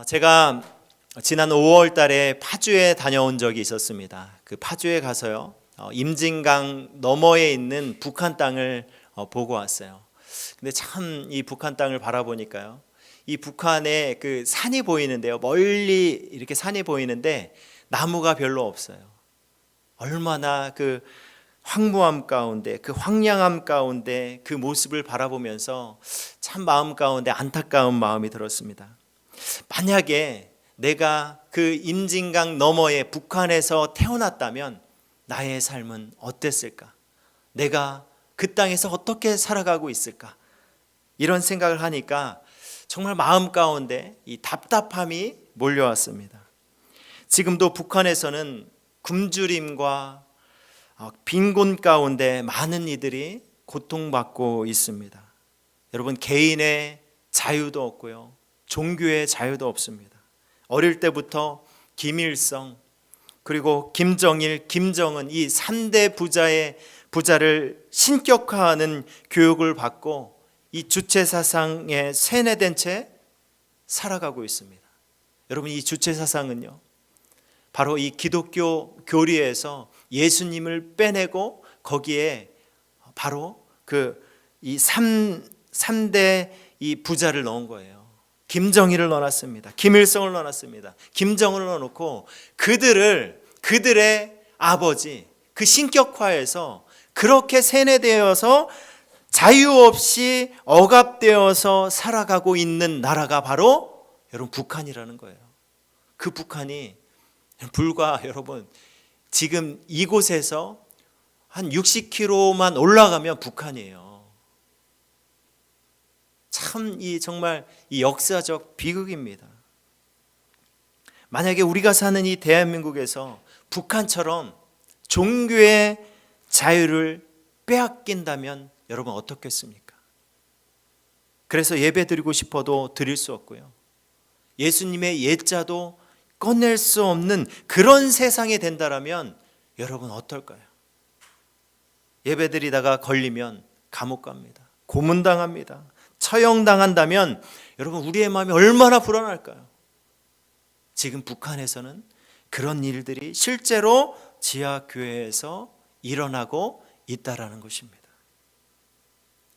제가 지난 5월 달에 파주에 다녀온 적이 있었습니다. 그 파주에 가서요, 임진강 너머에 있는 북한 땅을 보고 왔어요. 근데 참 이 북한 땅을 바라보니까요, 이 북한에 그 산이 보이는데요, 멀리 이렇게 산이 보이는데 나무가 별로 없어요. 얼마나 그 황무함 가운데, 그 황량함 가운데 그 모습을 바라보면서 참 마음 가운데 안타까운 마음이 들었습니다. 만약에 내가 그 임진강 너머에 북한에서 태어났다면 나의 삶은 어땠을까? 내가 그 땅에서 어떻게 살아가고 있을까? 이런 생각을 하니까 정말 마음 가운데 이 답답함이 몰려왔습니다. 지금도 북한에서는 굶주림과 빈곤 가운데 많은 이들이 고통받고 있습니다. 여러분, 개인의 자유도 없고요, 종교의 자유도 없습니다. 어릴 때부터 김일성, 그리고 김정일, 김정은, 이 3대 부자를 신격화하는 교육을 받고 이 주체사상에 세뇌된 채 살아가고 있습니다. 여러분, 이 주체사상은요, 바로 이 기독교 교리에서 예수님을 빼내고 거기에 바로 이 3대 이 부자를 넣은 거예요. 김정일을 넣어놨습니다. 김일성을 넣어놨습니다. 김정은을 넣어놓고 그들의 아버지, 그 신격화에서 그렇게 세뇌되어서 자유 없이 억압되어서 살아가고 있는 나라가 바로 여러분 북한이라는 거예요. 그 북한이 불과 여러분 지금 이곳에서 한 60km만 올라가면 북한이에요. 참 정말 이 역사적 비극입니다. 만약에 우리가 사는 이 대한민국에서 북한처럼 종교의 자유를 빼앗긴다면 여러분 어떻겠습니까? 그래서 예배 드리고 싶어도 드릴 수 없고요, 예수님의 예자도 꺼낼 수 없는 그런 세상이 된다라면 여러분 어떨까요? 예배 드리다가 걸리면 감옥 갑니다. 고문당합니다. 처형당한다면 여러분 우리의 마음이 얼마나 불안할까요? 지금 북한에서는 그런 일들이 실제로 지하교회에서 일어나고 있다라는 것입니다.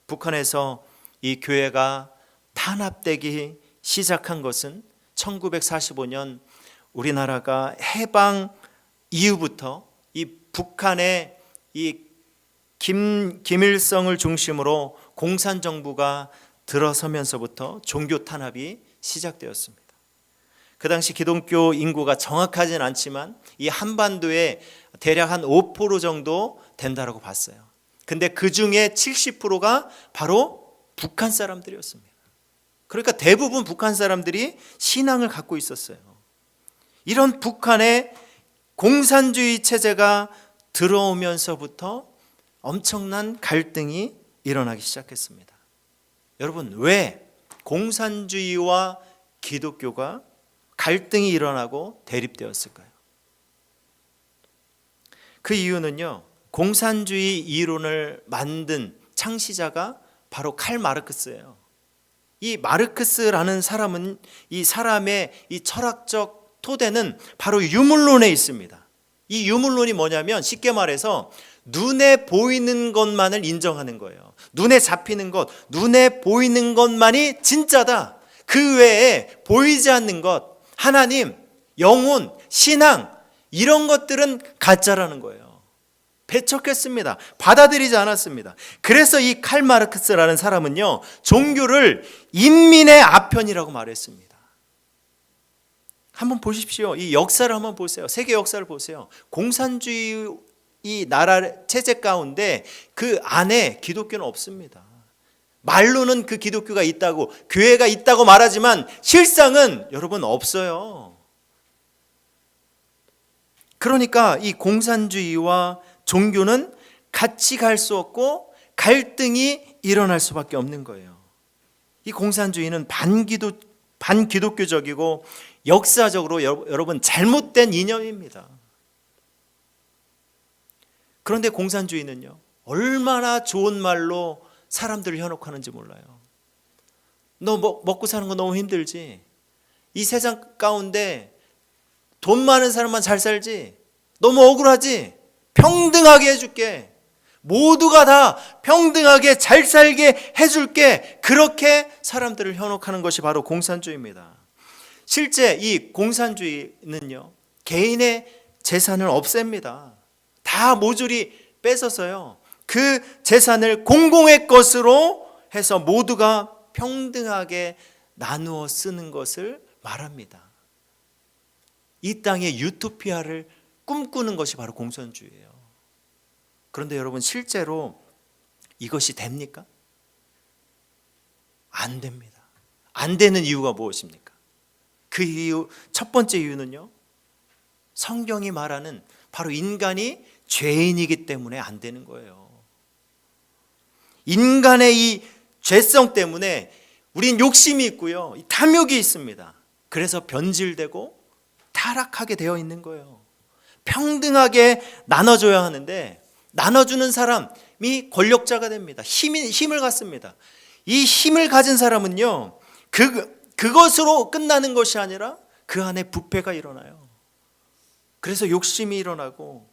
북한에서 이 교회가 탄압되기 시작한 것은 1945년 우리나라가 해방 이후부터 이 북한의 이 김일성을 중심으로 공산정부가 들어서면서부터 종교 탄압이 시작되었습니다. 그 당시 기독교 인구가 정확하진 않지만 이 한반도에 대략 한 5% 정도 된다라고 봤어요. 근데 그 중에 70%가 바로 북한 사람들이었습니다. 그러니까 대부분 북한 사람들이 신앙을 갖고 있었어요. 이런 북한의 공산주의 체제가 들어오면서부터 엄청난 갈등이 일어나기 시작했습니다. 여러분, 왜 공산주의와 기독교가 갈등이 일어나고 대립되었을까요? 그 이유는요, 공산주의 이론을 만든 창시자가 바로 칼 마르크스예요. 이 마르크스라는 사람은 이 사람의 이 철학적 토대는 바로 유물론에 있습니다. 이 유물론이 뭐냐면 쉽게 말해서 눈에 보이는 것만을 인정하는 거예요. 눈에 잡히는 것, 눈에 보이는 것만이 진짜다. 그 외에 보이지 않는 것, 하나님, 영혼, 신앙, 이런 것들은 가짜라는 거예요. 배척했습니다. 받아들이지 않았습니다. 그래서 이 칼 마르크스라는 사람은요, 종교를 인민의 아편이라고 말했습니다. 한번 보십시오. 이 역사를 한번 보세요. 세계 역사를 보세요. 공산주의 이 나라 체제 가운데 그 안에 기독교는 없습니다. 말로는 그 기독교가 있다고, 교회가 있다고 말하지만 실상은 여러분 없어요. 그러니까 이 공산주의와 종교는 같이 갈 수 없고 갈등이 일어날 수밖에 없는 거예요. 이 공산주의는 반기독교적이고 역사적으로 여러분 잘못된 이념입니다. 그런데 공산주의는요, 얼마나 좋은 말로 사람들을 현혹하는지 몰라요. 너 먹고 사는 거 너무 힘들지? 이 세상 가운데 돈 많은 사람만 잘 살지, 너무 억울하지, 평등하게 해줄게, 모두가 다 평등하게 잘 살게 해줄게, 그렇게 사람들을 현혹하는 것이 바로 공산주의입니다. 실제 이 공산주의는요, 개인의 재산을 없앱니다. 다 모조리 뺏어서요, 그 재산을 공공의 것으로 해서 모두가 평등하게 나누어 쓰는 것을 말합니다. 이 땅의 유토피아를 꿈꾸는 것이 바로 공산주의예요. 그런데 여러분, 실제로 이것이 됩니까? 안 됩니다. 안 되는 이유가 무엇입니까? 그 이유, 첫 번째 이유는요, 성경이 말하는 바로 인간이 죄인이기 때문에 안 되는 거예요. 인간의 이 죄성 때문에 우린 욕심이 있고요, 탐욕이 있습니다. 그래서 변질되고 타락하게 되어 있는 거예요. 평등하게 나눠줘야 하는데 나눠주는 사람이 권력자가 됩니다. 힘을 갖습니다. 이 힘을 가진 사람은요, 그것으로 끝나는 것이 아니라 그 안에 부패가 일어나요. 그래서 욕심이 일어나고,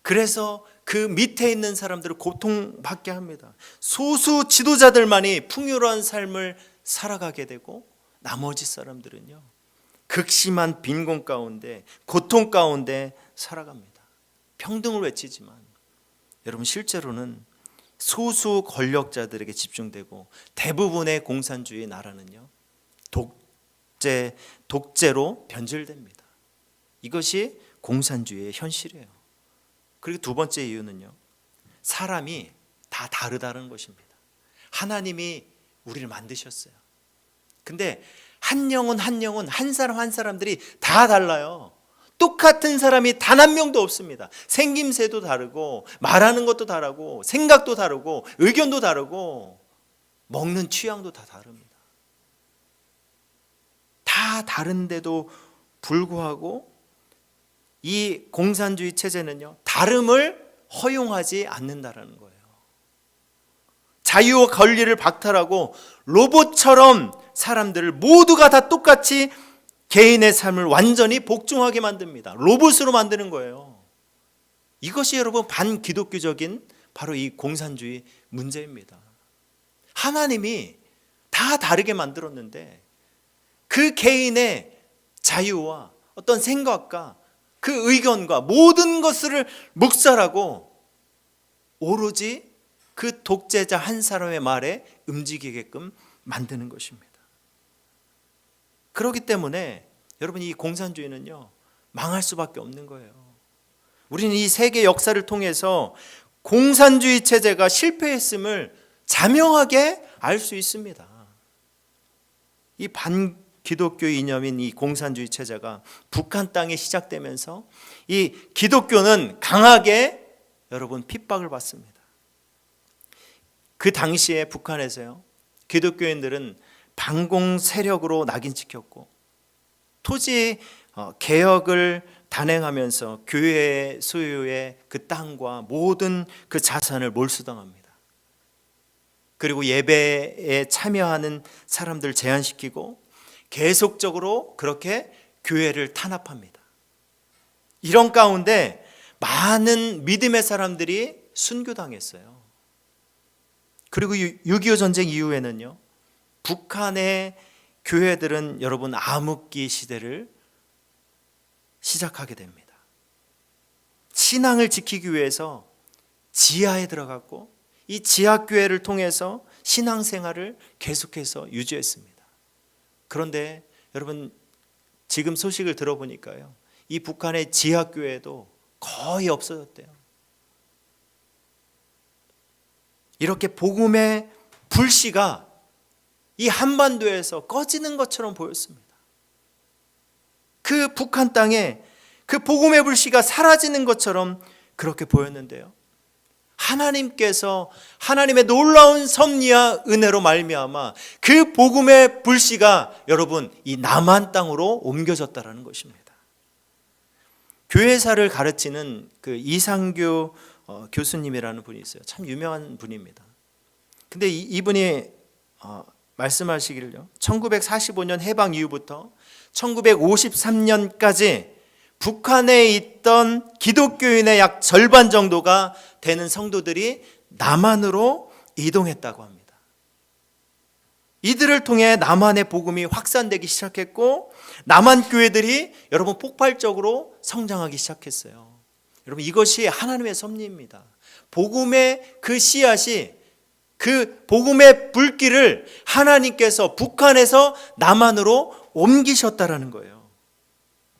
그래서 그 밑에 있는 사람들을 고통받게 합니다. 소수 지도자들만이 풍요로운 삶을 살아가게 되고, 나머지 사람들은요, 극심한 빈곤 가운데, 고통 가운데 살아갑니다. 평등을 외치지만 여러분, 실제로는 소수 권력자들에게 집중되고, 대부분의 공산주의 나라는요, 독재로 변질됩니다. 이것이 공산주의의 현실이에요. 그리고 두 번째 이유는요, 사람이 다 다르다는 것입니다. 하나님이 우리를 만드셨어요. 근데 한 영혼 한 사람 한 사람들이 다 달라요. 똑같은 사람이 단 한 명도 없습니다. 생김새도 다르고, 말하는 것도 다르고, 생각도 다르고, 의견도 다르고, 먹는 취향도 다 다릅니다. 다 다른데도 불구하고 이 공산주의 체제는요, 다름을 허용하지 않는다라는 거예요. 자유와 권리를 박탈하고 로봇처럼 사람들을 모두가 다 똑같이 개인의 삶을 완전히 복종하게 만듭니다. 로봇으로 만드는 거예요. 이것이 여러분 반기독교적인 바로 이 공산주의 문제입니다. 하나님이 다 다르게 만들었는데 그 개인의 자유와 어떤 생각과 그 의견과 모든 것을 묵살하고 오로지 그 독재자 한 사람의 말에 움직이게끔 만드는 것입니다. 그렇기 때문에 여러분, 이 공산주의는요, 망할 수밖에 없는 거예요. 우리는 이 세계 역사를 통해서 공산주의 체제가 실패했음을 자명하게 알 수 있습니다. 이 반기독교 이념인 이 공산주의 체제가 북한 땅에 시작되면서 이 기독교는 강하게 여러분 핍박을 받습니다. 그 당시에 북한에서요, 기독교인들은 반공 세력으로 낙인 찍혔고, 토지 개혁을 단행하면서 교회 소유의 그 땅과 모든 그 자산을 몰수당합니다. 그리고 예배에 참여하는 사람들 제한시키고 계속적으로 그렇게 교회를 탄압합니다. 이런 가운데 많은 믿음의 사람들이 순교당했어요. 그리고 6.25 전쟁 이후에는요, 북한의 교회들은 여러분 암흑기 시대를 시작하게 됩니다. 신앙을 지키기 위해서 지하에 들어갔고, 이 지하교회를 통해서 신앙생활을 계속해서 유지했습니다. 그런데 여러분, 지금 소식을 들어보니까요, 이 북한의 지하교회도 거의 없어졌대요. 이렇게 복음의 불씨가 이 한반도에서 꺼지는 것처럼 보였습니다. 그 북한 땅에 그 복음의 불씨가 사라지는 것처럼 그렇게 보였는데요, 하나님께서 하나님의 놀라운 섭리와 은혜로 말미암아 그 복음의 불씨가 여러분 이 남한 땅으로 옮겨졌다라는 것입니다. 교회사를 가르치는 그 이상교 교수님이라는 분이 있어요. 참 유명한 분입니다. 근데 이분이 말씀하시기를요, 1945년 해방 이후부터 1953년까지 북한에 있던 기독교인의 약 절반 정도가 되는 성도들이 남한으로 이동했다고 합니다. 이들을 통해 남한의 복음이 확산되기 시작했고 남한 교회들이 여러분 폭발적으로 성장하기 시작했어요. 여러분 이것이 하나님의 섭리입니다. 복음의 그 씨앗이 그 복음의 불길을 하나님께서 북한에서 남한으로 옮기셨다라는 거예요.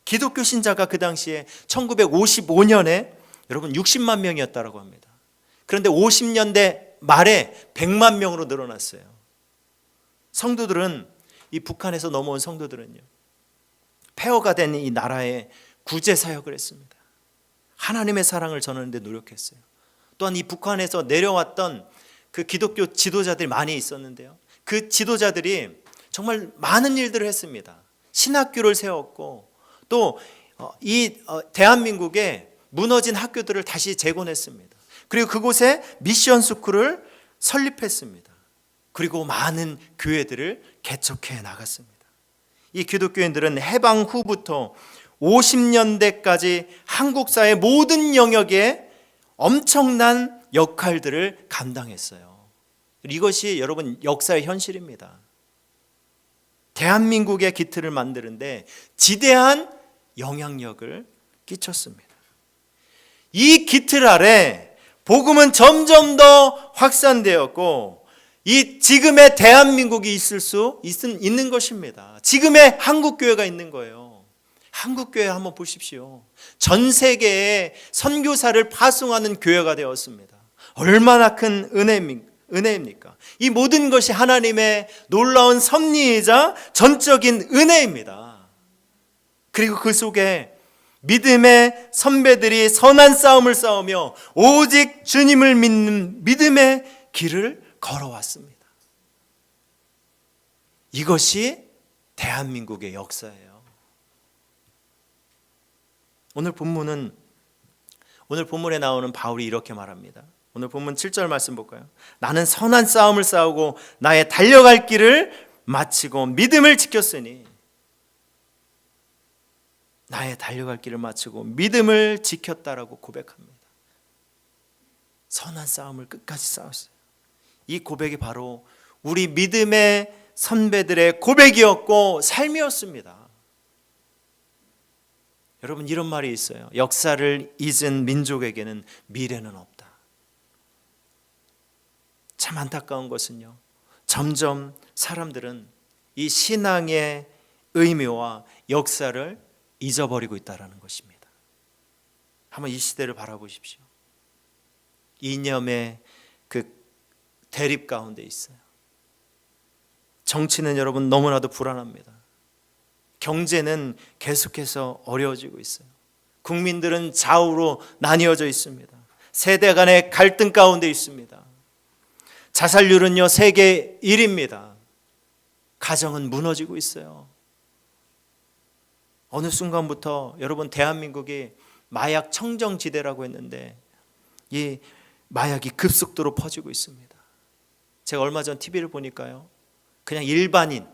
기독교 신자가 그 당시에 1955년에 여러분 60만 명이었다라고 합니다. 그런데 50년대 말에 100만 명으로 늘어났어요. 성도들은 이 북한에서 넘어온 성도들은요, 폐허가 된 이 나라에 구제 사역을 했습니다. 하나님의 사랑을 전하는 데 노력했어요. 또한 이 북한에서 내려왔던 그 기독교 지도자들이 많이 있었는데요, 그 지도자들이 정말 많은 일들을 했습니다. 신학교를 세웠고 또 이 대한민국에 무너진 학교들을 다시 재건했습니다. 그리고 그곳에 미션 스쿨을 설립했습니다. 그리고 많은 교회들을 개척해 나갔습니다. 이 기독교인들은 해방 후부터 50년대까지 한국 사회 모든 영역에 엄청난 역할들을 감당했어요. 이것이 여러분 역사의 현실입니다. 대한민국의 기틀을 만드는데 지대한 영향력을 끼쳤습니다. 이 기틀 아래 복음은 점점 더 확산되었고 이 지금의 대한민국이 있을 수 있는 것입니다. 지금의 한국교회가 있는 거예요. 한국교회 한번 보십시오. 전 세계에 선교사를 파송하는 교회가 되었습니다. 얼마나 큰 은혜입니까? 이 모든 것이 하나님의 놀라운 섭리이자 전적인 은혜입니다. 그리고 그 속에 믿음의 선배들이 선한 싸움을 싸우며 오직 주님을 믿는 믿음의 길을 걸어왔습니다. 이것이 대한민국의 역사예요. 오늘 본문에 나오는 바울이 이렇게 말합니다. 오늘 본문 7절 말씀 볼까요? 나는 선한 싸움을 싸우고 나의 달려갈 길을 마치고 믿음을 지켰으니, 나의 달려갈 길을 마치고 믿음을 지켰다라고 고백합니다. 선한 싸움을 끝까지 싸웠어요. 이 고백이 바로 우리 믿음의 선배들의 고백이었고 삶이었습니다. 여러분 이런 말이 있어요. 역사를 잊은 민족에게는 미래는 없다. 참 안타까운 것은요, 점점 사람들은 이 신앙의 의미와 역사를 잊어버리고 있다는 것입니다. 한번 이 시대를 바라보십시오. 이념의 그 대립 가운데 있어요. 정치는 여러분 너무나도 불안합니다. 경제는 계속해서 어려워지고 있어요. 국민들은 좌우로 나뉘어져 있습니다. 세대 간의 갈등 가운데 있습니다. 자살률은요 세계 1위입니다. 가정은 무너지고 있어요. 어느 순간부터 여러분 대한민국이 마약 청정지대라고 했는데 이 마약이 급속도로 퍼지고 있습니다. 제가 얼마 전 TV를 보니까요, 그냥 일반인,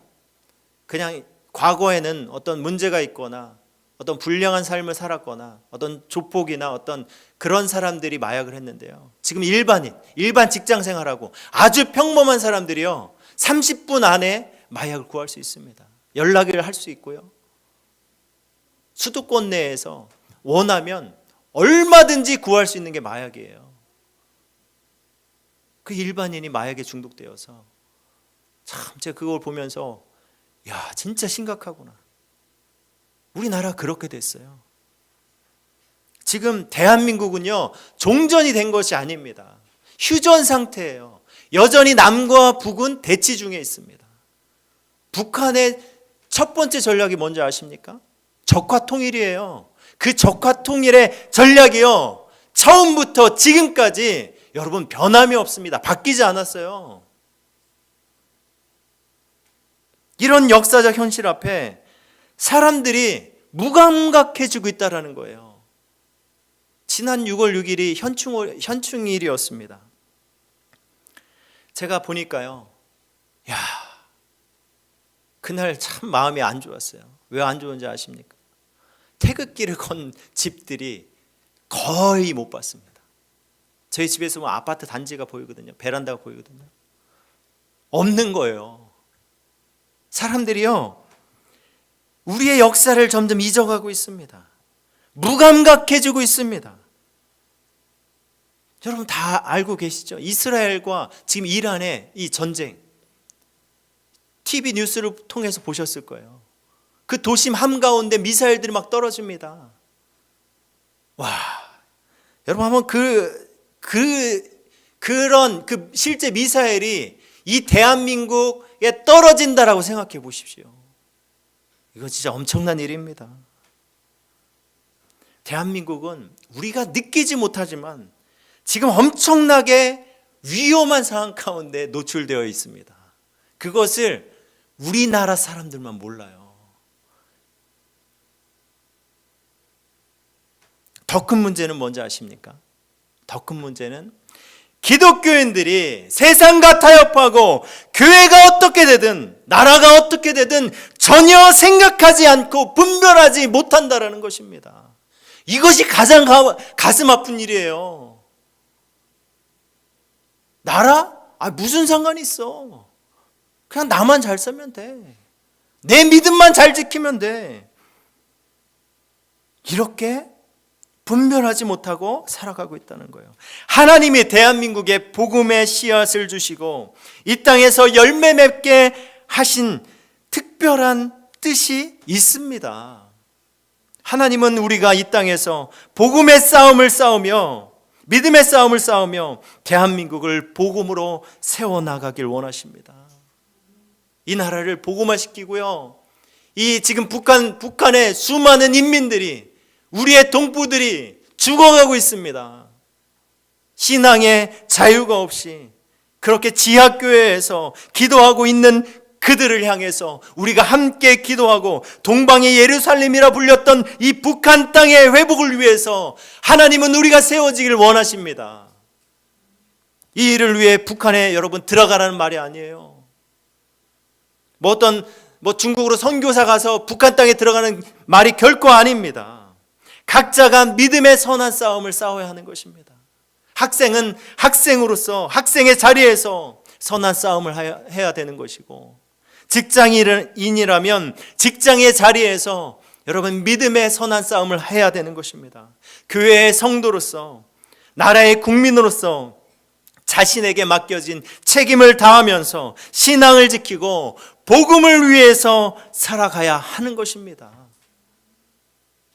그냥 과거에는 어떤 문제가 있거나 어떤 불량한 삶을 살았거나 어떤 조폭이나 어떤 그런 사람들이 마약을 했는데요, 지금 일반 직장 생활하고 아주 평범한 사람들이요 30분 안에 마약을 구할 수 있습니다. 연락을 할 수 있고요, 수도권 내에서 원하면 얼마든지 구할 수 있는 게 마약이에요. 그 일반인이 마약에 중독되어서 참 제가 그걸 보면서 야 진짜 심각하구나. 우리나라 그렇게 됐어요. 지금 대한민국은요 종전이 된 것이 아닙니다. 휴전 상태예요. 여전히 남과 북은 대치 중에 있습니다. 북한의 첫 번째 전략이 뭔지 아십니까? 적화통일이에요. 그 적화통일의 전략이요 처음부터 지금까지 여러분 변함이 없습니다. 바뀌지 않았어요. 이런 역사적 현실 앞에 사람들이 무감각해지고 있다는 거예요. 지난 6월 6일이 현충일이었습니다. 제가 보니까요, 그날 참 마음이 안 좋았어요. 왜 안 좋은지 아십니까? 태극기를 건 집들이 거의 못 봤습니다. 저희 집에서 보면 아파트 단지가 보이거든요. 베란다가 보이거든요. 없는 거예요. 사람들이요, 우리의 역사를 점점 잊어가고 있습니다. 무감각해지고 있습니다. 여러분 다 알고 계시죠? 이스라엘과 지금 이란의 이 전쟁, TV 뉴스를 통해서 보셨을 거예요. 그 도심 한가운데 미사일들이 막 떨어집니다. 와, 여러분 한번 그런 실제 미사일이 이 대한민국에 떨어진다라고 생각해 보십시오. 이거 진짜 엄청난 일입니다. 대한민국은 우리가 느끼지 못하지만 지금 엄청나게 위험한 상황 가운데 노출되어 있습니다. 그것을 우리나라 사람들만 몰라요. 더 큰 문제는 뭔지 아십니까? 더 큰 문제는 기독교인들이 세상과 타협하고 교회가 어떻게 되든 나라가 어떻게 되든 전혀 생각하지 않고 분별하지 못한다라는 것입니다. 이것이 가장 가슴 아픈 일이에요. 나라? 무슨 상관이 있어. 그냥 나만 잘 살면 돼. 내 믿음만 잘 지키면 돼. 이렇게 분별하지 못하고 살아가고 있다는 거예요. 하나님이 대한민국에 복음의 씨앗을 주시고 이 땅에서 열매 맺게 하신 특별한 뜻이 있습니다. 하나님은 우리가 이 땅에서 복음의 싸움을 싸우며 믿음의 싸움을 싸우며 대한민국을 복음으로 세워나가길 원하십니다. 이 나라를 복음화시키고요, 이 지금 북한의 수많은 인민들이, 우리의 동포들이 죽어가고 있습니다. 신앙의 자유가 없이 그렇게 지하교회에서 기도하고 있는 그들을 향해서 우리가 함께 기도하고 동방의 예루살렘이라 불렸던 이 북한 땅의 회복을 위해서 하나님은 우리가 세워지길 원하십니다. 이 일을 위해 북한에 여러분 들어가라는 말이 아니에요. 중국으로 선교사 가서 북한 땅에 들어가는 말이 결코 아닙니다. 각자가 믿음의 선한 싸움을 싸워야 하는 것입니다. 학생은 학생으로서 학생의 자리에서 선한 싸움을 해야 되는 것이고, 직장인이라면 직장의 자리에서 여러분 믿음의 선한 싸움을 해야 되는 것입니다. 교회의 성도로서, 나라의 국민으로서 자신에게 맡겨진 책임을 다하면서 신앙을 지키고 복음을 위해서 살아가야 하는 것입니다.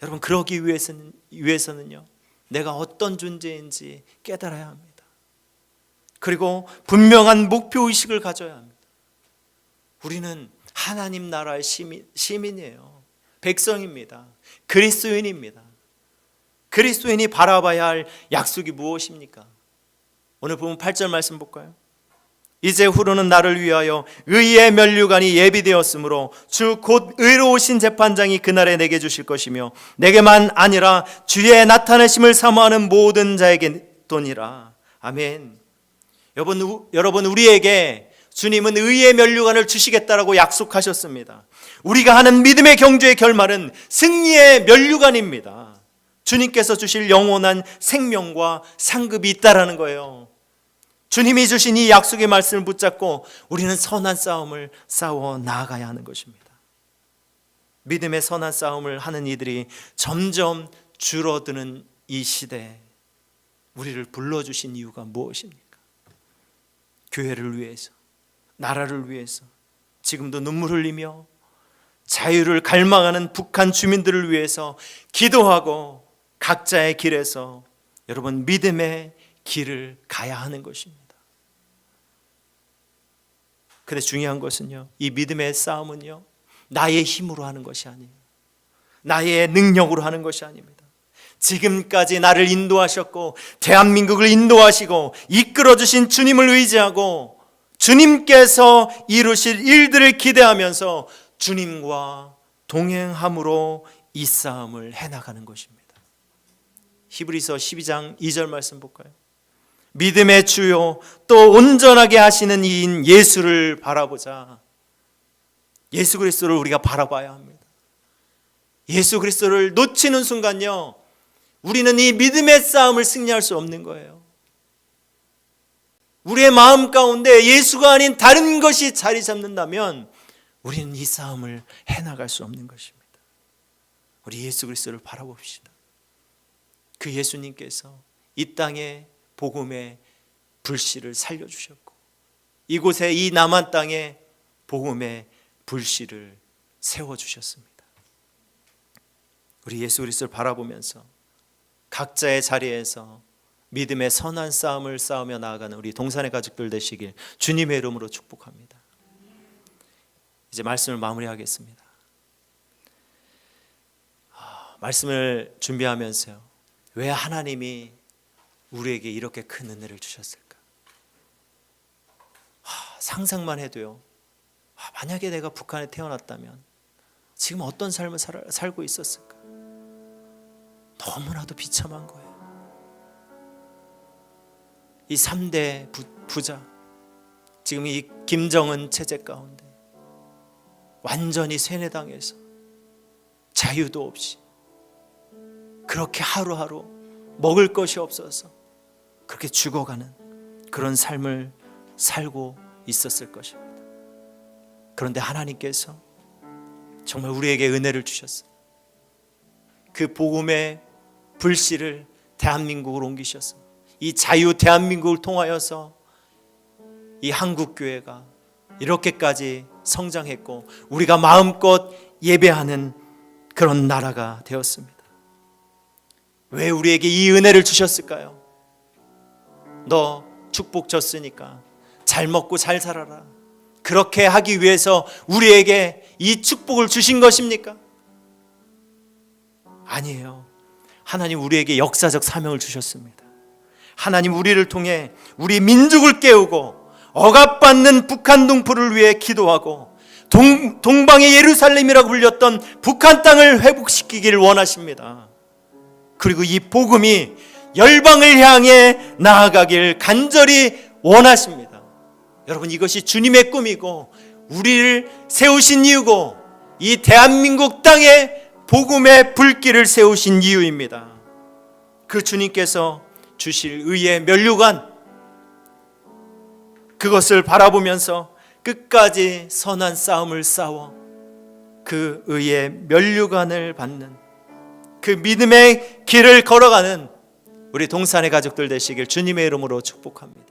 여러분 그러기 위해서는요, 내가 어떤 존재인지 깨달아야 합니다. 그리고 분명한 목표의식을 가져야 합니다. 우리는 하나님 나라의 시민이에요. 백성입니다. 그리스도인입니다. 그리스도인이 바라봐야 할 약속이 무엇입니까? 오늘 보면 8절 말씀 볼까요? 이제 후로는 나를 위하여 의의 면류관이 예비되었으므로 주 곧 의로우신 재판장이 그날에 내게 주실 것이며 내게만 아니라 주의 나타내심을 사모하는 모든 자에게 도니라. 아멘. 여러분 우리에게 주님은 의의 면류관을 주시겠다라고 약속하셨습니다. 우리가 하는 믿음의 경주의 결말은 승리의 면류관입니다. 주님께서 주실 영원한 생명과 상급이 있다라는 거예요. 주님이 주신 이 약속의 말씀을 붙잡고 우리는 선한 싸움을 싸워 나아가야 하는 것입니다. 믿음의 선한 싸움을 하는 이들이 점점 줄어드는 이 시대에 우리를 불러주신 이유가 무엇입니까? 교회를 위해서, 나라를 위해서 지금도 눈물 흘리며 자유를 갈망하는 북한 주민들을 위해서 기도하고 각자의 길에서 여러분 믿음의 길을 가야 하는 것입니다. 근데 중요한 것은요, 이 믿음의 싸움은요, 나의 힘으로 하는 것이 아니에요. 나의 능력으로 하는 것이 아닙니다. 지금까지 나를 인도하셨고 대한민국을 인도하시고 이끌어주신 주님을 의지하고 주님께서 이루실 일들을 기대하면서 주님과 동행함으로 이 싸움을 해나가는 것입니다. 히브리서 12장 2절 말씀 볼까요? 믿음의 주요 또 온전하게 하시는 이인 예수를 바라보자. 예수 그리스도를 우리가 바라봐야 합니다. 예수 그리스도를 놓치는 순간요, 우리는 이 믿음의 싸움을 승리할 수 없는 거예요. 우리의 마음 가운데 예수가 아닌 다른 것이 자리 잡는다면 우리는 이 싸움을 해나갈 수 없는 것입니다. 우리 예수 그리스도를 바라봅시다. 그 예수님께서 이 땅에 복음의 불씨를 살려주셨고, 이곳에 이 남한 땅에 복음의 불씨를 세워주셨습니다. 우리 예수 그리스도를 바라보면서 각자의 자리에서 믿음의 선한 싸움을 싸우며 나아가는 우리 동산의 가족들 되시길 주님의 이름으로 축복합니다. 이제 말씀을 마무리하겠습니다. 말씀을 준비하면서요, 왜 하나님이 우리에게 이렇게 큰 은혜를 주셨을까? 상상만 해도요, 만약에 내가 북한에 태어났다면 지금 어떤 삶을 살고 있었을까? 너무나도 비참한 거예요. 이 3대 부자, 지금 이 김정은 체제 가운데 완전히 세뇌당해서 자유도 없이 그렇게 하루하루 먹을 것이 없어서 그렇게 죽어가는 그런 삶을 살고 있었을 것입니다. 그런데 하나님께서 정말 우리에게 은혜를 주셨어요. 그 복음의 불씨를 대한민국으로 옮기셔서 이 자유 대한민국을 통하여서 이 한국교회가 이렇게까지 성장했고 우리가 마음껏 예배하는 그런 나라가 되었습니다. 왜 우리에게 이 은혜를 주셨을까요? 너 축복 줬으니까 잘 먹고 잘 살아라, 그렇게 하기 위해서 우리에게 이 축복을 주신 것입니까? 아니에요. 하나님 우리에게 역사적 사명을 주셨습니다. 하나님 우리를 통해 우리 민족을 깨우고 억압받는 북한 동포를 위해 기도하고 동방의 예루살렘이라고 불렸던 북한 땅을 회복시키기를 원하십니다. 그리고 이 복음이 열방을 향해 나아가길 간절히 원하십니다. 여러분, 이것이 주님의 꿈이고 우리를 세우신 이유고 이 대한민국 땅에 복음의 불길을 세우신 이유입니다. 그 주님께서 주실 의의 면류관, 그것을 바라보면서 끝까지 선한 싸움을 싸워 그 의의 면류관을 받는 그 믿음의 길을 걸어가는 우리 동산의 가족들 되시길 주님의 이름으로 축복합니다.